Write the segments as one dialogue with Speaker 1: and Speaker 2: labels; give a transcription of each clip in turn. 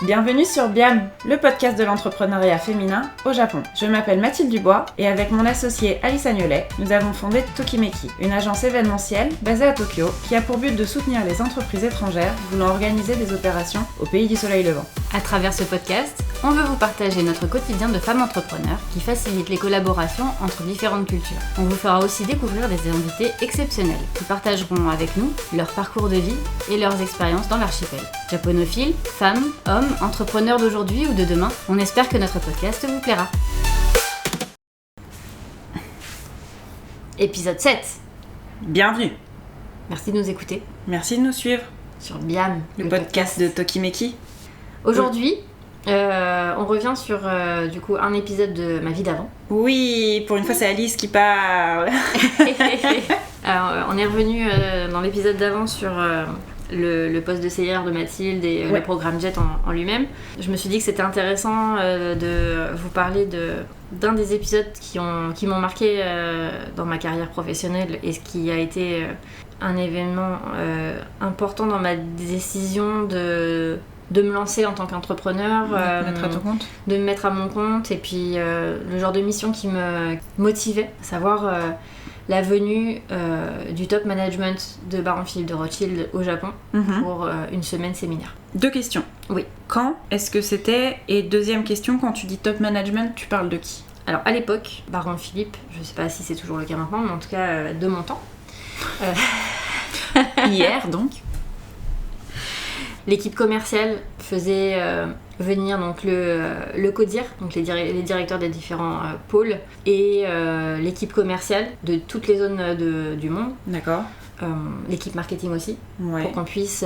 Speaker 1: Bienvenue sur Biam, le podcast de l'entrepreneuriat féminin au Japon. Je m'appelle Mathilde Dubois et avec mon associée Alice Agnolet, nous avons fondé Tokimeki, une agence événementielle basée à Tokyo qui a pour but de soutenir les entreprises étrangères voulant organiser des opérations au pays du soleil levant.
Speaker 2: À travers ce podcast, on veut vous partager notre quotidien de femmes entrepreneurs qui facilite les collaborations entre différentes cultures. On vous fera aussi découvrir des invités exceptionnels qui partageront avec nous leur parcours de vie et leurs expériences dans l'archipel. Japonophiles, femmes, hommes, entrepreneurs d'aujourd'hui ou de demain, on espère que notre podcast vous plaira. Épisode 7.
Speaker 1: Bienvenue.
Speaker 2: Merci de nous écouter
Speaker 1: Merci de nous suivre
Speaker 2: sur Biam,
Speaker 1: le podcast de Tokimeki.
Speaker 2: Aujourd'hui, on revient sur un épisode de ma vie d'avant.
Speaker 1: Oui, pour une fois c'est Alice qui parle.
Speaker 2: Alors, on est revenu dans l'épisode d'avant sur le poste de CIR de Mathilde et le programme JET en lui-même. Je me suis dit que c'était intéressant de vous parler d'un des épisodes qui m'ont marqué dans ma carrière professionnelle et ce qui a été un événement important dans ma décision de me lancer en tant qu'entrepreneur,
Speaker 1: Mettre à ton compte.
Speaker 2: de me mettre à mon compte, et puis le genre de mission qui me motivait, à savoir la venue du top management de Baron Philippe de Rothschild au Japon pour une semaine séminaire.
Speaker 1: 2 questions.
Speaker 2: Oui.
Speaker 1: Quand est-ce que c'était? Et deuxième question, quand tu dis top management, tu parles de qui?
Speaker 2: Alors à l'époque, Baron Philippe, je sais pas si c'est toujours le cas maintenant, mais en tout cas de mon temps.
Speaker 1: Hier donc.
Speaker 2: L'équipe commerciale faisait venir donc le CODIR, donc les directeurs des différents pôles, et l'équipe commerciale de toutes les zones du monde.
Speaker 1: D'accord.
Speaker 2: L'équipe marketing aussi,
Speaker 1: Ouais.
Speaker 2: pour qu'on puisse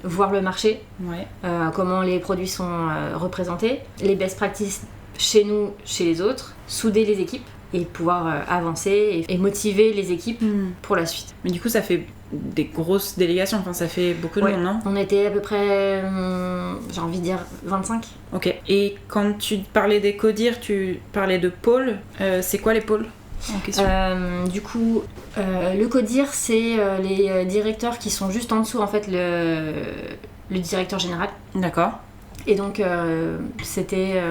Speaker 2: voir le marché,
Speaker 1: Ouais.
Speaker 2: comment les produits sont représentés, les best practices chez nous, chez les autres, souder les équipes et pouvoir avancer et motiver les équipes pour la suite.
Speaker 1: Mais du coup ça fait des grosses délégations, enfin ça fait beaucoup de monde, non?
Speaker 2: On était à peu près, j'ai envie de dire 25.
Speaker 1: Ok. Et quand tu parlais des CODIR, tu parlais de pôles. C'est quoi les pôles en question?
Speaker 2: Le CODIR, c'est les directeurs qui sont juste en dessous, en fait, le directeur général.
Speaker 1: D'accord.
Speaker 2: Et donc, c'était,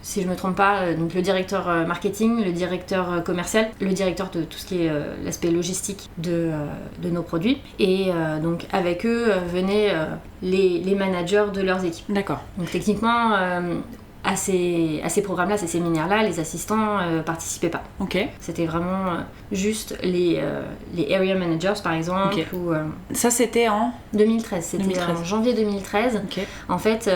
Speaker 2: si je me trompe pas, donc le directeur marketing, le directeur commercial, le directeur de tout ce qui est l'aspect logistique de nos produits. Et donc, avec eux venaient les managers de leurs équipes.
Speaker 1: D'accord.
Speaker 2: Donc, techniquement, à ces programmes-là, ces séminaires-là, les assistants participaient pas.
Speaker 1: Ok.
Speaker 2: C'était vraiment juste les area managers, par exemple,
Speaker 1: Ok.
Speaker 2: ou...
Speaker 1: Ça c'était en
Speaker 2: 2013, c'était
Speaker 1: 2013.
Speaker 2: en janvier 2013.
Speaker 1: Ok.
Speaker 2: En fait,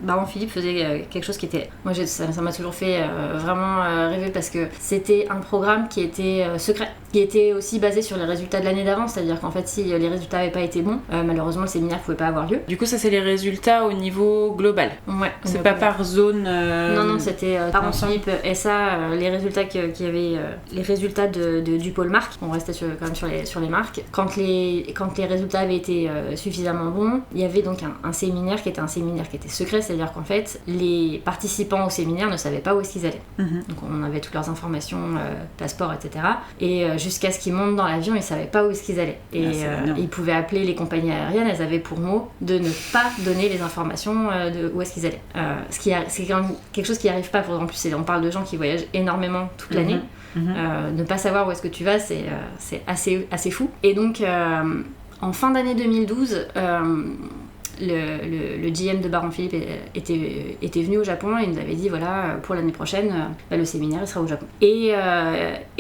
Speaker 2: Baron Philippe faisait quelque chose qui était... Moi, ça m'a toujours fait vraiment rêver, parce que c'était un programme qui était secret, qui était aussi basé sur les résultats de l'année d'avant, c'est-à-dire qu'en fait, si les résultats n'avaient pas été bons, malheureusement, le séminaire ne pouvait pas avoir lieu.
Speaker 1: Du coup ça c'est les résultats au niveau global.
Speaker 2: Ouais,
Speaker 1: C'est pas par zone.
Speaker 2: Non, c'était Baron
Speaker 1: ensemble.
Speaker 2: Philippe SA, les résultats qu'il y avait, les résultats du pôle marque. On restait quand même sur les marques. Quand les résultats avaient été suffisamment bons, il y avait donc un séminaire qui était secret, c'est-à-dire qu'en fait, les participants au séminaire ne savaient pas où est-ce qu'ils allaient. Donc on avait toutes leurs informations, passeport, etc. Et jusqu'à ce qu'ils montent dans l'avion, ils savaient pas où est-ce qu'ils allaient. Et
Speaker 1: c'est énorme.
Speaker 2: ils pouvaient appeler les compagnies aériennes, elles avaient pour mot de ne pas donner les informations de où est-ce qu'ils allaient. C'est quand même quelque chose qui n'arrive pas. En plus, on parle de gens qui voyagent énormément toute l'année. Ne pas savoir où est-ce que tu vas, c'est assez fou. Et donc, en fin d'année 2012, le GM de Baron Philippe était venu au Japon et il nous avait dit, voilà, pour l'année prochaine, le séminaire il sera au Japon. Et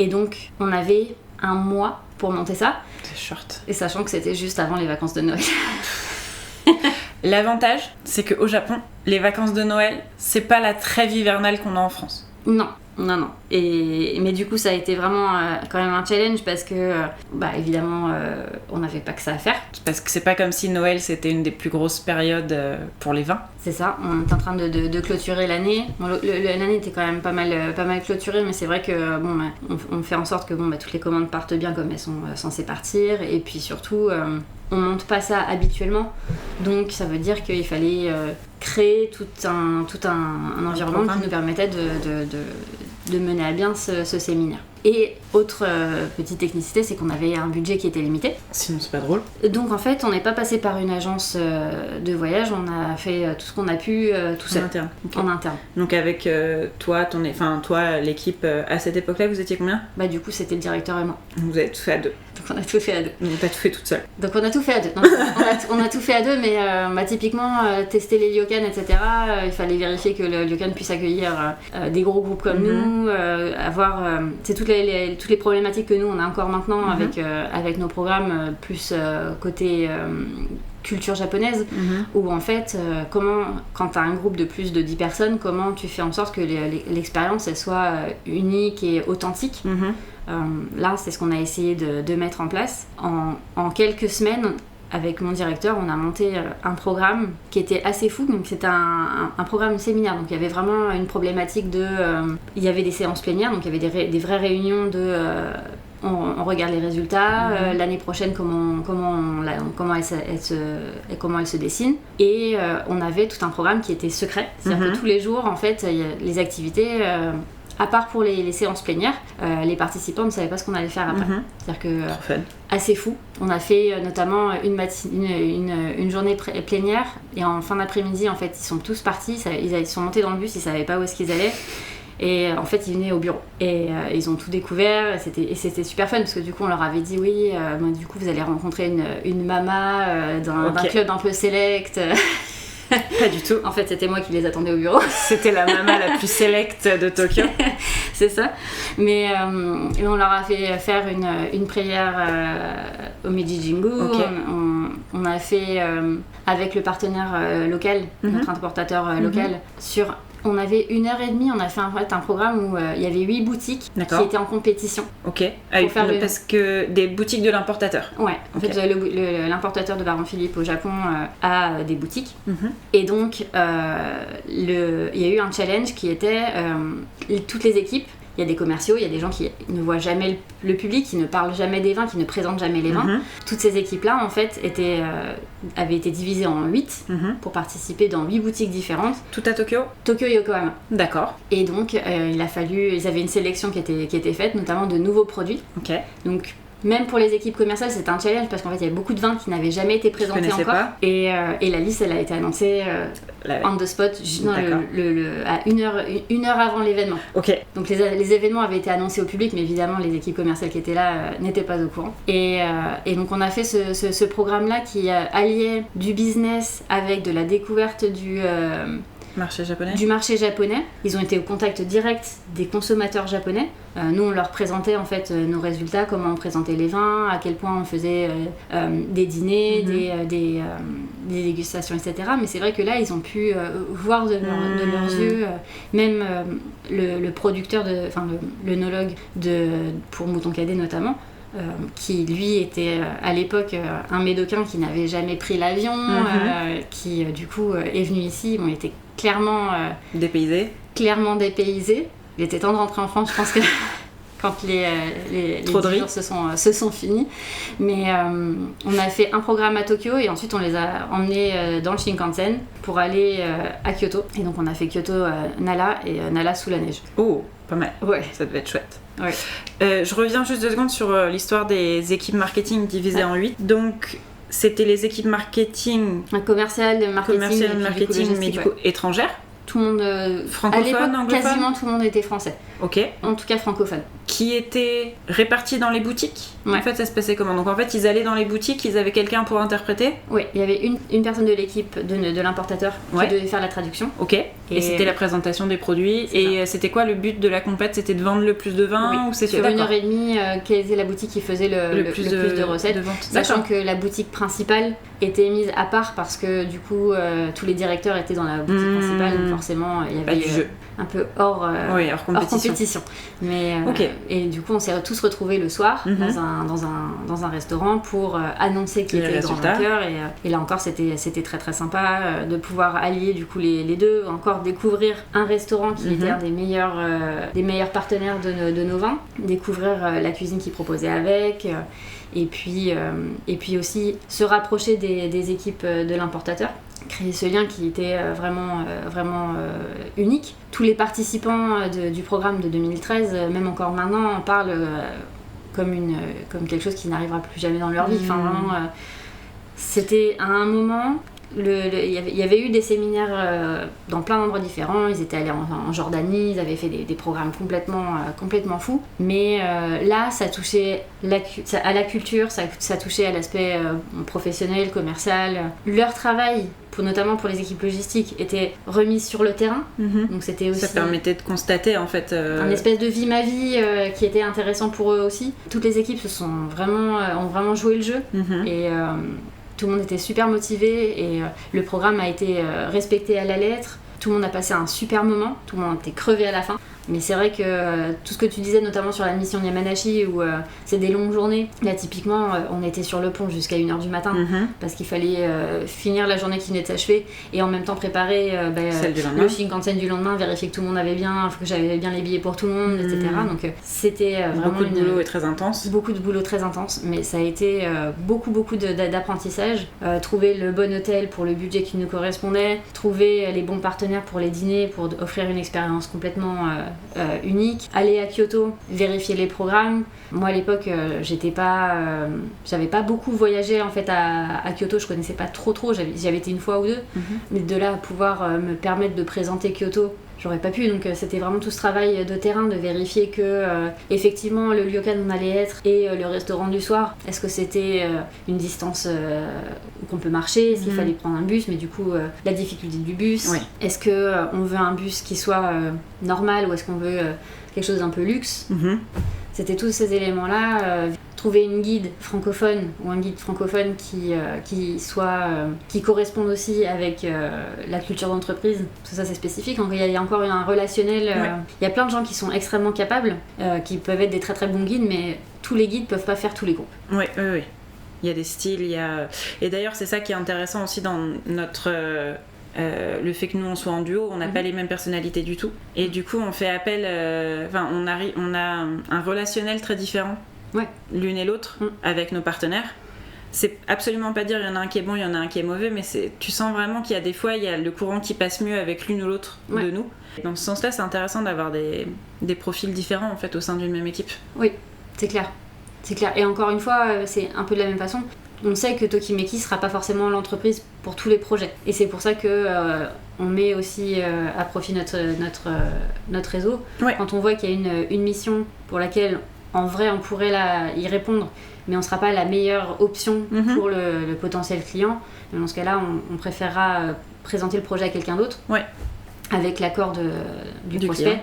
Speaker 2: donc, on avait un mois pour monter ça.
Speaker 1: C'est short.
Speaker 2: Et sachant que c'était juste avant les vacances de Noël.
Speaker 1: L'avantage, c'est qu'au Japon, les vacances de Noël, c'est pas la trêve hivernale qu'on a en France.
Speaker 2: Non. Mais du coup, ça a été vraiment quand même un challenge, parce que, évidemment, on n'avait pas que ça à faire.
Speaker 1: Parce que c'est pas comme si Noël c'était une des plus grosses périodes pour les vins.
Speaker 2: C'est ça, on est en train de clôturer l'année. Bon, l'année était quand même pas mal clôturée, mais c'est vrai que on fait en sorte que toutes les commandes partent bien comme elles sont censées partir. Et puis surtout, on monte pas ça habituellement. Donc ça veut dire qu'il fallait créer tout un environnement qui nous permettait de mener à bien ce séminaire. Et autre petite technicité, c'est qu'on avait un budget qui était limité.
Speaker 1: Sinon c'est pas drôle.
Speaker 2: Donc en fait, on n'est pas passé par une agence de voyage, on a fait tout ce qu'on a pu tout seul.
Speaker 1: En interne. Okay.
Speaker 2: En interne.
Speaker 1: Donc avec toi, l'équipe, à cette époque-là, vous étiez combien ?
Speaker 2: Bah du coup, c'était le directeur et moi.
Speaker 1: Vous avez tout fait à deux.
Speaker 2: Donc on a tout fait à deux.
Speaker 1: Vous n'avez pas tout fait toute seule.
Speaker 2: Donc on a tout fait à deux. Non, on a tout fait à deux, mais typiquement, tester les ryokan, etc., il fallait vérifier que le ryokan puisse accueillir des gros groupes comme nous, avoir... c'est toutes les problématiques que nous, on a encore maintenant avec nos programmes, plus côté... culture japonaise, où en fait, quand tu as un groupe de plus de 10 personnes, comment tu fais en sorte que l'expérience elle soit unique et authentique. Là, c'est ce qu'on a essayé de mettre en place. En quelques semaines, avec mon directeur, on a monté un programme qui était assez fou. Donc c'était un programme séminaire. Donc il y avait vraiment une problématique de... il y avait des séances plénières, donc il y avait des vraies réunions de... on regarde les résultats, l'année prochaine comment elle se dessine. Et on avait tout un programme qui était secret. C'est-à-dire que tous les jours, en fait, les activités... à part pour les séances plénières, les participants ne savaient pas ce qu'on allait faire après. C'est-à-dire que assez fou. On a fait notamment une journée plénière et en fin d'après-midi, en fait, ils sont tous partis. Ils sont montés dans le bus, ils savaient pas où est-ce qu'ils allaient. Et en fait, ils venaient au bureau. Et ils ont tout découvert. Et c'était super fun parce que du coup, on leur avait dit oui, du coup, vous allez rencontrer une mama d'un club un peu select.
Speaker 1: Pas du tout.
Speaker 2: En fait, c'était moi qui les attendais au bureau.
Speaker 1: C'était la mama la plus sélecte de Tokyo.
Speaker 2: C'est ça. Mais on leur a fait faire une prière au Meiji Jingu. On a fait avec le partenaire local, notre importateur local, on avait 1h30, on a fait un programme où il y avait 8 boutiques qui étaient en compétition. Ok.
Speaker 1: Parce que des boutiques de l'importateur.
Speaker 2: Ouais. En fait, l'importateur de Baron Philippe au Japon a des boutiques. Et donc, il y a eu un challenge qui était toutes les équipes. Il y a des commerciaux, il y a des gens qui ne voient jamais le public, qui ne parlent jamais des vins, qui ne présentent jamais les vins. Toutes ces équipes-là, en fait, avaient été divisées en 8 pour participer dans 8 boutiques différentes.
Speaker 1: Tout à Tokyo ?
Speaker 2: Tokyo et Yokohama.
Speaker 1: D'accord.
Speaker 2: Et donc, ils avaient une sélection qui était faite, notamment de nouveaux produits. Ok. Donc, même pour les équipes commerciales, c'était un challenge parce qu'en fait, il y avait beaucoup de vins qui n'avaient jamais été présentés encore. Pas. Et la liste, elle a été annoncée on the spot, à une heure avant l'événement. Ok. Donc les événements avaient été annoncés au public, mais évidemment, les équipes commerciales qui étaient là n'étaient pas au courant. Et donc, on a fait ce programme-là qui alliait du business avec de la découverte du marché japonais. Ils ont été au contact direct des consommateurs japonais. Nous, on leur présentait en fait nos résultats, comment on présentait les vins, à quel point on faisait des dîners, des dégustations, etc. Mais c'est vrai que là, ils ont pu voir de leurs yeux, même le producteur, l'œnologue pour Mouton Cadet notamment, qui lui était à l'époque un Médocain qui n'avait jamais pris l'avion, qui du coup est venu ici, on était clairement dépaysé. Il était temps de rentrer en France, je pense que quand les 10 jours se sont finis. Mais on a fait un programme à Tokyo et ensuite on les a emmenés dans le Shinkansen pour aller à Kyoto. Et donc on a fait Kyoto-Nara et Nara sous la neige.
Speaker 1: Oh, pas mal. Ouais. Ça devait être chouette. Ouais. Je reviens juste 2 secondes sur l'histoire des équipes marketing divisées en 8. Donc, c'était les équipes marketing...
Speaker 2: commercial,
Speaker 1: marketing, mais du coup étrangères.
Speaker 2: Tout le monde...
Speaker 1: francophone, anglophone.
Speaker 2: Quasiment tout le monde était français. Ok. En tout cas francophone.
Speaker 1: Qui étaient répartis dans les boutiques. En fait, ça se passait comment ? Donc en fait, ils allaient dans les boutiques, ils avaient quelqu'un pour interpréter.
Speaker 2: Oui, il y avait une personne de l'équipe de l'importateur qui devait faire la traduction.
Speaker 1: Ok. Et c'était la présentation des produits. Et c'était quoi le but de la compète ? C'était de vendre le plus de vin ou c'était
Speaker 2: sur 1h30, quelle était la boutique qui faisait le plus de recettes, sachant que la boutique principale était mise à part parce que du coup tous les directeurs étaient dans la boutique principale, donc forcément il y avait un peu hors compétition. Mais et du coup on s'est tous retrouvés le soir dans un restaurant pour annoncer qui était le grand vainqueur, et là encore c'était très très sympa de pouvoir allier du coup les deux, encore découvrir un restaurant qui était un des meilleurs partenaires de nos vins, découvrir la cuisine qu'ils proposaient avec, et puis aussi se rapprocher des équipes de l'importateur. créé ce lien qui était vraiment unique. Tous les participants du programme de 2013, même encore maintenant, en parlent comme quelque chose qui n'arrivera plus jamais dans leur vie. Enfin, vraiment, c'était à un moment... Il y avait eu des séminaires dans plein d'endroits différents. Ils étaient allés en Jordanie, ils avaient fait des programmes complètement fous. Mais là, ça touchait à la culture, ça touchait à l'aspect professionnel, commercial. Leur travail, notamment pour les équipes logistiques, était remis sur le terrain. Donc c'était aussi...
Speaker 1: Ça permettait de constater en fait...
Speaker 2: un espèce de vie ma vie qui était intéressant pour eux aussi. Toutes les équipes ont vraiment joué le jeu. Et... tout le monde était super motivé et le programme a été respecté à la lettre. Tout le monde a passé un super moment, tout le monde était crevé à la fin. Mais c'est vrai que tout ce que tu disais, notamment sur la mission Yamanashi, où c'est des longues journées. Là, typiquement, on était sur le pont jusqu'à 1h du matin, parce qu'il fallait finir la journée qui venait de s'achever, et en même temps préparer le Shinkansen du lendemain, vérifier que tout le monde avait bien, que j'avais bien les billets pour tout le monde, etc. Donc c'était vraiment
Speaker 1: beaucoup de boulot et très intense.
Speaker 2: Beaucoup de boulot très intense, mais ça a été beaucoup d'apprentissage. Trouver le bon hôtel pour le budget qui nous correspondait, trouver les bons partenaires pour les dîners, pour offrir une expérience complètement... unique, aller à Kyoto, vérifier les programmes. Moi à l'époque j'avais pas beaucoup voyagé en fait à Kyoto, je connaissais pas trop, j'y avais été une fois ou deux, mais de là à pouvoir me permettre de présenter Kyoto, j'aurais pas pu. Donc c'était vraiment tout ce travail de terrain, de vérifier que effectivement le ryokan où on allait être et le restaurant du soir, est-ce que c'était une distance qu'on peut marcher, est-ce qu'il fallait prendre un bus, mais du coup la difficulté du bus, est-ce que on veut un bus qui soit normal ou est-ce qu'on veut quelque chose d'un peu luxe. C'était tous ces éléments là. Trouver une guide francophone ou un guide francophone qui corresponde aussi avec la culture d'entreprise, parce que ça c'est spécifique. Donc, il y a encore un relationnel. Il y a plein de gens qui sont extrêmement capables, qui peuvent être des très très bons guides, mais tous les guides peuvent pas faire tous les groupes.
Speaker 1: Oui. Il y a des styles, et d'ailleurs c'est ça qui est intéressant aussi dans notre... le fait que nous on soit en duo, on n'a pas les mêmes personnalités du tout, et du coup on fait appel, on a un relationnel très différent l'une et l'autre avec nos partenaires. C'est absolument pas dire il y en a un qui est bon, il y en a un qui est mauvais, mais tu sens vraiment qu'il y a des fois il y a le courant qui passe mieux avec l'une ou l'autre de nous. Dans ce sens-là, c'est intéressant d'avoir des profils différents en fait au sein d'une même équipe. Oui,
Speaker 2: c'est clair. Et encore une fois, c'est un peu de la même façon. On sait que Tokimeki sera pas forcément l'entreprise pour tous les projets. Et c'est pour ça que on met aussi à profit notre réseau. Quand on voit qu'il y a une mission pour laquelle, en vrai, on pourrait y répondre, mais on sera pas la meilleure option pour le potentiel client. Et dans ce cas-là, on préférera présenter le projet à quelqu'un d'autre. Avec l'accord du prospect,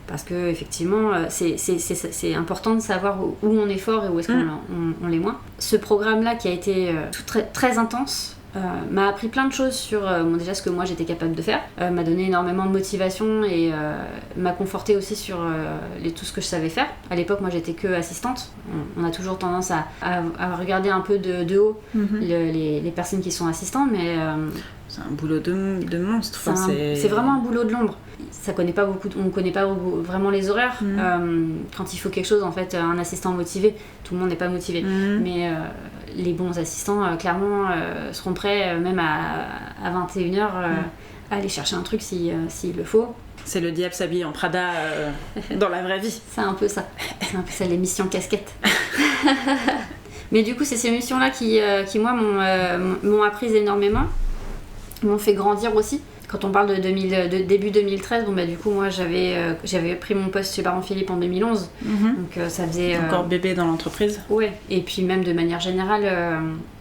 Speaker 2: parce que effectivement c'est important de savoir où on est fort et où est-ce qu'on l'est moins. Ce programme-là qui a été très, très intense m'a appris plein de choses sur déjà ce que moi j'étais capable de faire, m'a donné énormément de motivation et m'a conforté aussi sur tout ce que je savais faire. À l'époque, moi j'étais que assistante. On a toujours tendance à regarder un peu de haut les personnes qui sont assistantes, mais
Speaker 1: c'est un boulot de monstre.
Speaker 2: C'est vraiment un boulot de l'ombre. On connaît pas vraiment les horaires. Quand il faut quelque chose, en fait, un assistant motivé, tout le monde n'est pas motivé. Mais les bons assistants, clairement, seront prêts, même à 21h, à aller chercher un truc s'il le faut.
Speaker 1: C'est le diable s'habille en Prada dans la vraie vie.
Speaker 2: C'est un peu ça. C'est un peu ça, les missions casquettes. Mais du coup, c'est ces missions-là qui moi, m'ont appris énormément. M'ont fait grandir aussi. Quand on parle de début 2013, du coup moi j'avais pris mon poste chez Baron Philippe en 2011, donc ça faisait
Speaker 1: encore bébé dans l'entreprise.
Speaker 2: Et puis même de manière générale,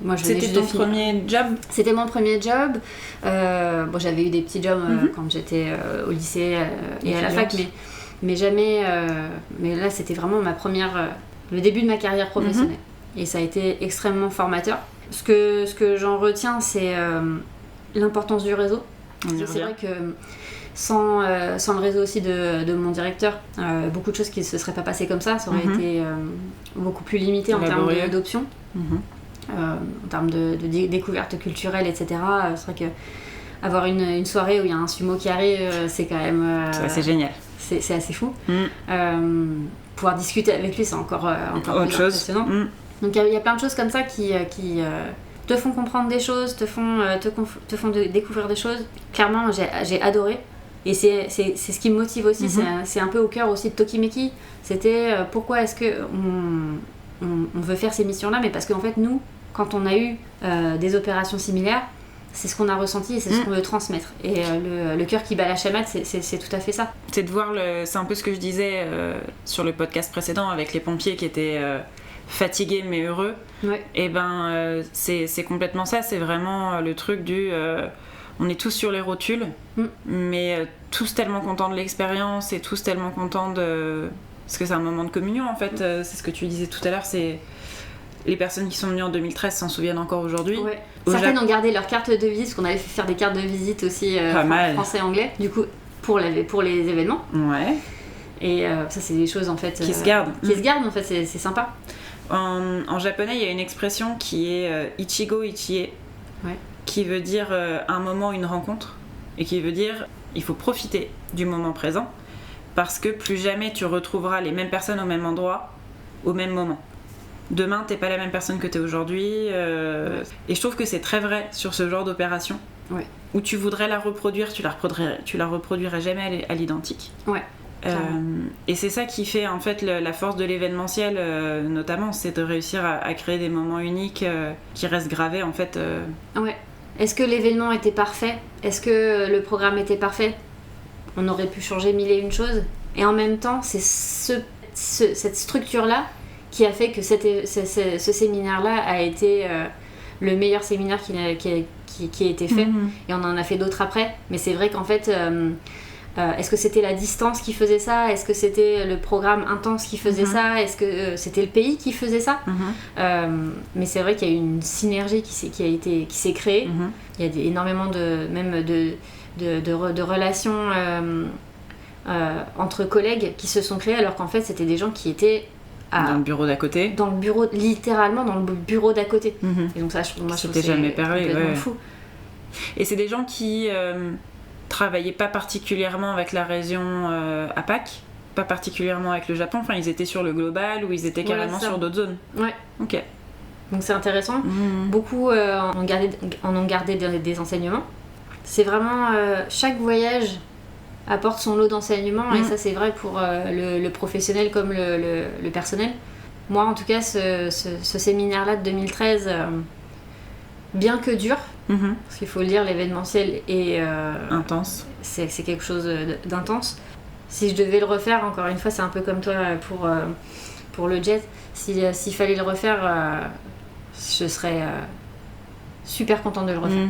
Speaker 2: moi je venais
Speaker 1: C'était ton premier job?
Speaker 2: C'était mon premier job. J'avais eu des petits jobs quand j'étais au lycée et à la fac, mais jamais. Mais là c'était vraiment le début de ma carrière professionnelle, et ça a été extrêmement formateur. Ce que j'en retiens, c'est l'importance du réseau. C'est vrai que sans le réseau aussi de mon directeur, beaucoup de choses qui ne se seraient pas passées comme ça aurait été beaucoup plus limité en termes d'options, en termes de découverte culturelle, etc. C'est vrai qu'avoir une soirée où il y a un sumo qui arrive, c'est quand même...
Speaker 1: c'est assez génial.
Speaker 2: C'est assez fou. Pouvoir discuter avec lui, c'est encore
Speaker 1: autre chose.
Speaker 2: Impressionnant. Donc il y a plein de choses comme ça qui te font comprendre des choses, te font découvrir des choses. Clairement, j'ai adoré. Et c'est ce qui me motive aussi, c'est un peu au cœur aussi de Tokimeki. C'était pourquoi est-ce qu'on veut faire ces missions-là, mais parce qu'en fait, nous, quand on a eu des opérations similaires, c'est ce qu'on a ressenti et c'est ce qu'on veut transmettre. Et le cœur qui bat la chamade, c'est tout à fait ça.
Speaker 1: C'est de voir, c'est un peu ce que je disais sur le podcast précédent avec les pompiers qui étaient fatigués mais heureux.
Speaker 2: Ouais.
Speaker 1: Et c'est complètement ça, c'est vraiment le truc du... on est tous sur les rotules, mais tous tellement contents de l'expérience et tous tellement contents de... Parce que c'est un moment de communion en fait, c'est ce que tu disais tout à l'heure, c'est... Les personnes qui sont venues en 2013 s'en souviennent encore aujourd'hui.
Speaker 2: Ouais. Certaines ont gardé leur carte de visite, parce qu'on avait fait faire des cartes de visite aussi français et anglais, du coup pour les événements.
Speaker 1: Ouais.
Speaker 2: Et ça c'est des choses en fait...
Speaker 1: Qui se gardent.
Speaker 2: Qui se gardent en fait, c'est sympa.
Speaker 1: En japonais, il y a une expression qui est Ichigo Ichie, qui veut dire un moment, une rencontre, et qui veut dire il faut profiter du moment présent, parce que plus jamais tu retrouveras les mêmes personnes au même endroit, au même moment. Demain, t'es pas la même personne que t'es aujourd'hui, et je trouve que c'est très vrai sur ce genre d'opération, où tu voudrais la reproduire, tu la reproduirais jamais à l'identique.
Speaker 2: Ouais.
Speaker 1: Et c'est ça qui fait en fait la force de l'événementiel notamment, c'est de réussir à créer des moments uniques qui restent gravés en fait.
Speaker 2: Ouais. Est-ce que l'événement était parfait ? Est-ce que le programme était parfait ? On aurait pu changer mille et une choses. Et en même temps, c'est cette structure-là qui a fait que ce séminaire-là a été le meilleur séminaire qui a été fait. Et on en a fait d'autres après. Mais c'est vrai qu'en fait... est-ce que c'était la distance qui faisait ça ? Est-ce que c'était le programme intense qui faisait ça ? Est-ce que c'était le pays qui faisait ça ? Mais c'est vrai qu'il y a eu une synergie qui s'est créée. Il y a énormément de relations entre collègues qui se sont créées, alors qu'en fait c'était des gens qui étaient
Speaker 1: dans le bureau d'à côté.
Speaker 2: Littéralement dans le bureau d'à côté. Et donc ça, moi je trouve que c'est
Speaker 1: jamais parlé,
Speaker 2: complètement fou.
Speaker 1: Et c'est des gens qui... travaillaient pas particulièrement avec la région APAC, pas particulièrement avec le Japon, enfin ils étaient sur le global ou ils étaient carrément sur d'autres zones.
Speaker 2: Ouais.
Speaker 1: Ok.
Speaker 2: Donc c'est intéressant. Beaucoup en ont gardé des enseignements. C'est vraiment chaque voyage apporte son lot d'enseignements et ça c'est vrai pour le professionnel comme le personnel. Moi en tout cas ce séminaire-là de 2013, bien que dur, parce qu'il faut le dire, l'événementiel est
Speaker 1: intense. C'est
Speaker 2: quelque chose d'intense. Si je devais le refaire, encore une fois, c'est un peu comme toi pour le jet. S'il fallait le refaire, je serais super contente de le refaire.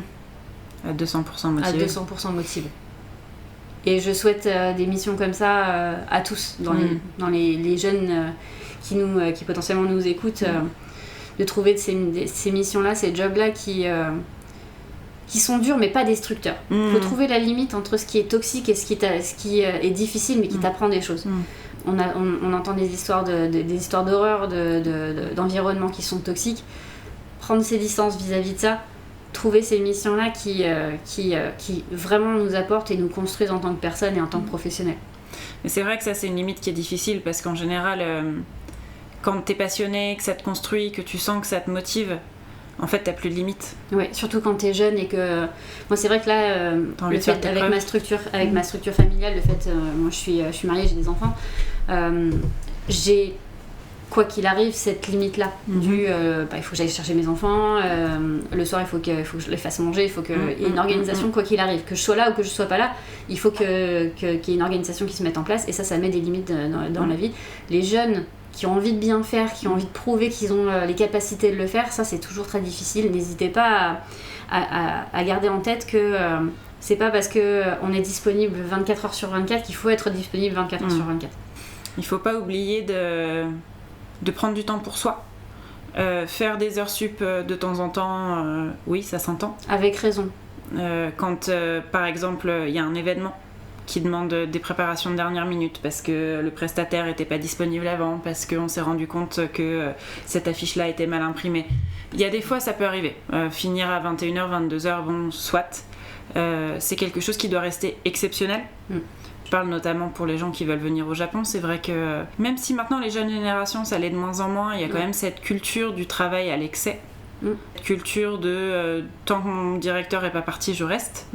Speaker 1: À 200% motivée.
Speaker 2: À 200% motivée. Et je souhaite des missions comme ça à tous, dans les jeunes qui potentiellement nous écoutent, de trouver ces missions-là, ces jobs-là qui sont durs mais pas destructeurs. Il faut trouver la limite entre ce qui est toxique et ce qui est difficile mais qui t'apprend des choses. On entend des histoires d'horreur, d'environnements qui sont toxiques. Prendre ses distances vis-à-vis de ça, trouver ces missions-là qui vraiment nous apportent et nous construisent en tant que personne et en tant que professionnel.
Speaker 1: Mais c'est vrai que ça c'est une limite qui est difficile parce qu'en général quand t'es passionné, que ça te construit, que tu sens que ça te motive, en fait t'as plus de limites.
Speaker 2: Ouais, surtout quand t'es jeune et que... Moi c'est vrai que là, le fait avec ma structure familiale, le fait... moi je suis mariée, j'ai des enfants, j'ai, quoi qu'il arrive, cette limite-là. Il faut que j'aille chercher mes enfants, le soir il faut que je les fasse manger, il faut qu'il y ait une organisation quoi qu'il arrive. Que je sois là ou que je sois pas là, il faut qu'il y ait une organisation qui se mette en place et ça met des limites dans la vie. Les jeunes qui ont envie de bien faire, qui ont envie de prouver qu'ils ont les capacités de le faire, ça c'est toujours très difficile. N'hésitez pas à garder en tête que c'est pas parce qu'on est disponible 24 heures sur 24 qu'il faut être disponible 24 heures sur 24. Il
Speaker 1: faut pas oublier de prendre du temps pour soi. Faire des heures sup de temps en temps, oui, ça s'entend.
Speaker 2: Avec raison.
Speaker 1: Quand, par exemple, il y a un événement qui demande des préparations de dernière minute parce que le prestataire n'était pas disponible avant, parce qu'on s'est rendu compte que cette affiche-là était mal imprimée. Il y a des fois, ça peut arriver. Finir à 21h, 22h, bon, soit. C'est quelque chose qui doit rester exceptionnel. Je parle notamment pour les gens qui veulent venir au Japon. C'est vrai que même si maintenant les jeunes générations, ça l'est de moins en moins, il y a quand même cette culture du travail à l'excès. Culture de tant que mon directeur est pas parti, je reste.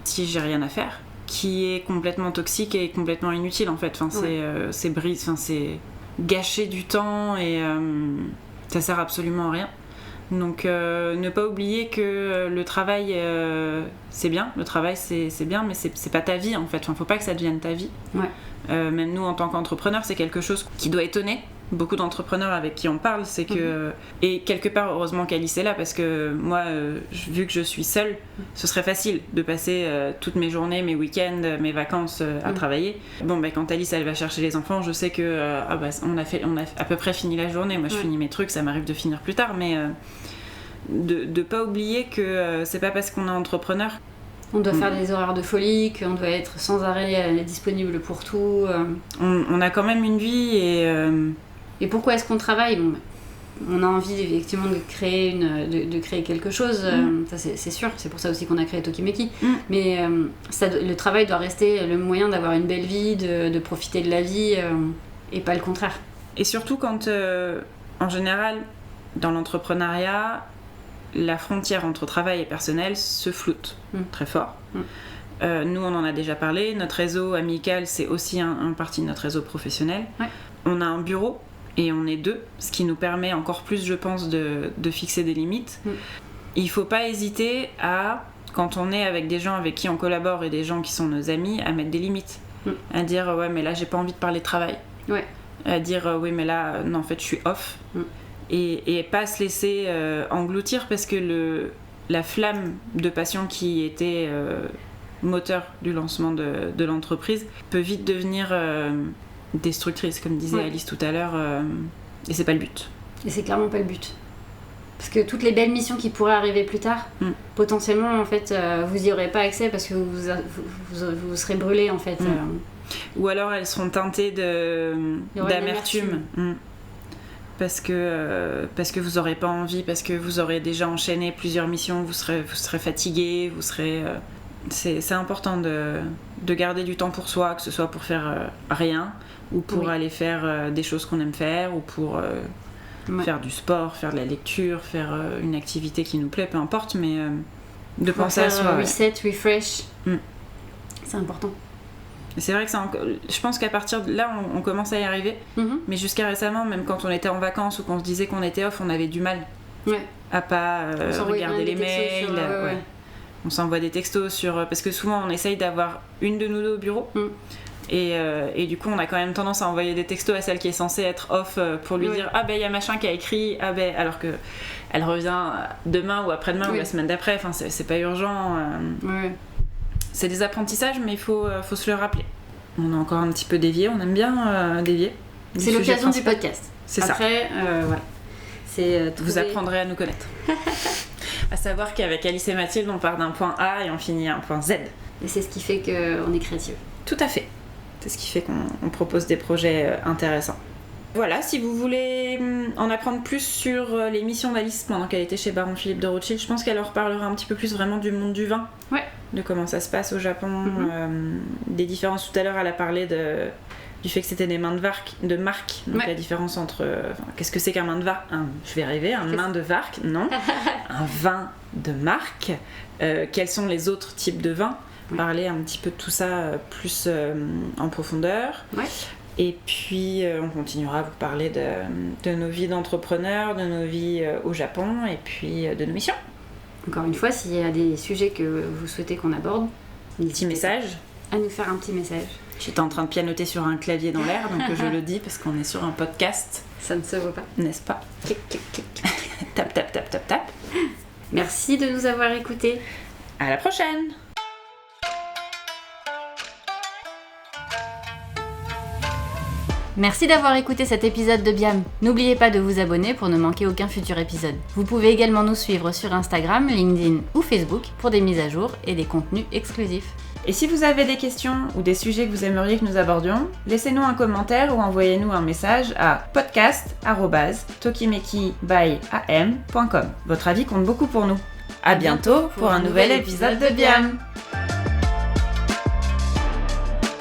Speaker 1: Si j'ai rien à faire, qui est complètement toxique et complètement inutile en fait. Enfin, c'est gâcher du temps et ça sert absolument à rien. Donc ne pas oublier que le travail c'est bien, le travail c'est bien, mais c'est pas ta vie en fait. Enfin, faut pas que ça devienne ta vie. Même nous en tant qu'entrepreneurs, c'est quelque chose qui doit étonner beaucoup d'entrepreneurs avec qui on parle, c'est que et quelque part heureusement qu'Alice est là, parce que moi vu que je suis seule, ce serait facile de passer toutes mes journées, mes week-ends, mes vacances à travailler. Bon quand Alice elle va chercher les enfants, je sais que on a à peu près fini la journée. Moi je finis mes trucs, ça m'arrive de finir plus tard, mais de pas oublier que c'est pas parce qu'on est entrepreneur
Speaker 2: on doit faire des horaires de folie, qu'on doit être sans arrêt disponible pour tout.
Speaker 1: On a quand même une vie
Speaker 2: et pourquoi est-ce qu'on travaille? On a envie effectivement de créer quelque chose, ça c'est sûr, c'est pour ça aussi qu'on a créé Tokimeki. Mais le travail doit rester le moyen d'avoir une belle vie, de profiter de la vie, et pas le contraire.
Speaker 1: Et surtout quand, en général, dans l'entrepreneuriat, la frontière entre travail et personnel se floute très fort. Nous, on en a déjà parlé, notre réseau amical, c'est aussi un partie de notre réseau professionnel. On a un bureau, et on est 2, ce qui nous permet encore plus, je pense, de fixer des limites. Il faut pas hésiter à, quand on est avec des gens avec qui on collabore et des gens qui sont nos amis, à mettre des limites. À dire ouais mais là j'ai pas envie de parler de travail. À dire oui mais là non en fait je suis off. Et pas se laisser engloutir, parce que la flamme de passion qui était moteur du lancement de l'entreprise peut vite devenir destructrice, comme disait Alice tout à l'heure, et c'est pas le but.
Speaker 2: Et c'est clairement pas le but. Parce que toutes les belles missions qui pourraient arriver plus tard, potentiellement en fait vous y aurez pas accès parce que vous serez brûlé en fait.
Speaker 1: Ou alors elles seront teintées d'amertume. Parce que vous aurez pas envie, parce que vous aurez déjà enchaîné plusieurs missions, vous serez fatigué, c'est important de garder du temps pour soi, que ce soit pour faire rien, ou pour aller faire des choses qu'on aime faire, ou pour faire du sport, faire de la lecture, faire une activité qui nous plaît, peu importe, mais de penser à soi.
Speaker 2: Reset, refresh, c'est important.
Speaker 1: Et c'est vrai que je pense qu'à partir de là, on commence à y arriver, mais jusqu'à récemment, même quand on était en vacances ou qu'on se disait qu'on était off, on avait du mal à pas regarder les mails. On s'envoie des textos parce que souvent on essaye d'avoir une de nous deux au bureau. Et du coup on a quand même tendance à envoyer des textos à celle qui est censée être off pour lui dire ah ben il y a machin qui a écrit, alors que elle revient demain ou après-demain ou la semaine d'après, enfin c'est pas urgent. C'est des apprentissages, mais il faut se le rappeler. On a encore un petit peu dévié, on aime bien dévier.
Speaker 2: C'est l'occasion du podcast.
Speaker 1: C'est
Speaker 2: après, c'est
Speaker 1: vous apprendrez à nous connaître. À savoir qu'avec Alice et Mathilde, on part d'un point A et on finit à un point Z.
Speaker 2: Et c'est ce qui fait qu'on est créatif.
Speaker 1: Tout à fait. C'est ce qui fait qu'on propose des projets intéressants. Voilà, si vous voulez en apprendre plus sur les missions d'Alice pendant qu'elle était chez Baron Philippe de Rothschild, je pense qu'elle leur parlera un petit peu plus vraiment du monde du vin. De comment ça se passe au Japon, des différences. Tout à l'heure, elle a parlé du fait que c'était des mains de marque. Donc la différence entre... qu'est-ce que c'est qu'un main de marque je vais arriver, un main de marque, non. Un vin de marque. Quels sont les autres types de vins? Parler un petit peu de tout ça plus en profondeur. Et puis on continuera à vous parler de nos vies d'entrepreneurs, de nos vies au Japon et puis de nos missions.
Speaker 2: Encore une fois, s'il y a des sujets que vous souhaitez qu'on aborde,
Speaker 1: un petit message.
Speaker 2: À nous faire un petit message.
Speaker 1: J'étais en train de pianoter sur un clavier dans l'air, donc je le dis parce qu'on est sur un podcast.
Speaker 2: Ça ne se voit pas.
Speaker 1: N'est-ce pas? Clic, clic, clic. Tap, tap, tap, tap, tap.
Speaker 2: Merci de nous avoir écoutés.
Speaker 1: À la prochaine.
Speaker 2: Merci d'avoir écouté cet épisode de Biam. N'oubliez pas de vous abonner pour ne manquer aucun futur épisode. Vous pouvez également nous suivre sur Instagram, LinkedIn ou Facebook pour des mises à jour et des contenus exclusifs.
Speaker 1: Et si vous avez des questions ou des sujets que vous aimeriez que nous abordions, laissez-nous un commentaire ou envoyez-nous un message à podcast@tokimeki.com. Votre avis compte beaucoup pour nous. À bientôt pour un nouvel épisode de Biam.